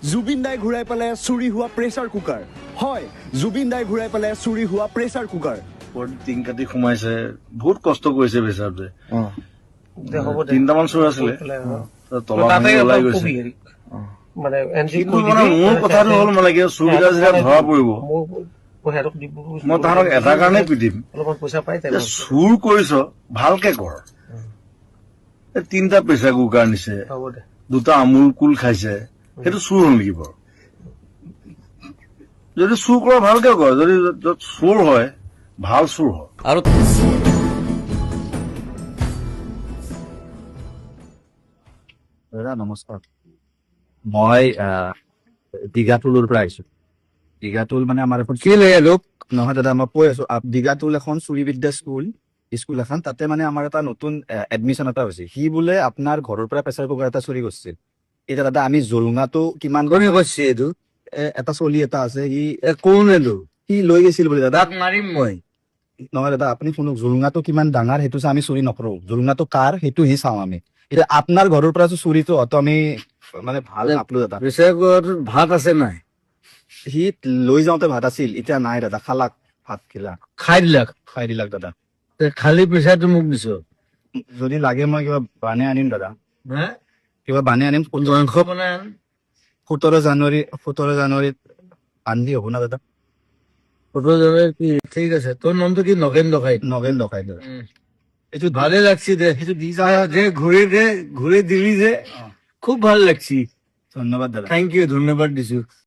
জুবিন দাই ঘূৰাই পেলাই চুৰি হোৱা প্ৰেছাৰ কুকাৰ হয় জুবিন দাই ঘূৰাই পেলাই চুৰি হোৱা প্ৰেছাৰ কুকাৰ টিং কাটি সোমাইছে বহুত কষ্ট কৰিছে বেচাৰটোৱে 3টামান চোৰ আছিলে তলত ওলাই গৈছে কিন্তু মানে মোৰ কথাটো হ'ল মানে কি চুৰকেইটা যেতিয়া ধৰা পৰিব মই তাহাঁতক এটা কাৰণে পিটিম যে চুৰ কৰিছ ভালকে কৰ 3টা প্ৰেছাৰ কুকাৰ নিছে 2টা আমুল কুল খাইছে সেইটো চুৰ হ'ল নেকি বাৰু যদি চুৰ কৰ ভালকে কৰ যদি য'ত চুৰ হয় ভাল চুৰ হয় আৰু দাদা নমস্কাৰ মই দীঘাটুলৰ পৰা আহিছো দীঘাটুল মানে আমাৰ এখন কি লৈ লোক নহয় দাদা মই কৈ আছো দীঘাটুল এখন চুৰিবিদ্যা স্কুল এখন তাতে মানে আমাৰ এটা নতুন এডমিশ্যন এটা হৈছে সি বোলে আপোনাৰ ঘৰৰ পৰা প্ৰেচাৰ কুকাৰ এটা চুৰি কৰিছিল এতিয়া দাদা আমি জোলঙাটো কিমান কোনে কৈছে এইটো এটা চলি এটা আছে কোন এইটো সি লৈ গৈছিল বোলে দাদা তাক মাৰিম মই নহয় দাদা আপুনি শুনক জোলঙাটো কিমান ডাঙৰ সেইটো আমি চুৰি নকৰো জোলঙাটো কাৰ সেইটো হি চাওঁ আমি এতিয়া আপোনাৰ ঘৰৰ পৰা চুৰিটো হয়তো আমি মানে ভাল নাপালো দাদা প্ৰেচাৰ কুকাৰটোত ভাত আছে নাই সি লৈ যাওঁতে ভাত আছিল এতিয়া নাই দাদা খালাক ভাত খিলা খাই দিলাক দাদা খালি প্ৰেচাৰটো মোক দিছ যদি লাগে মই কিবা বানে আনিম দাদা হে কিবা বানে আনিম মাংস বনাই আন 17 জানুৱাৰীত আনলি হ'ব না দাদা 17 জানুৱাৰী কি ঠিক আছে তোৰ নামটো কি নগেন ডকাইত নগেন লগাই দাদা এইটো ভালে লাগছি দে সেইটো দি যে ঘূৰি দিলি যে খুব ভাল লাগছি ধন্যবাদ দাদা থ্যাংক ইউ ধন্যবাদ দিছো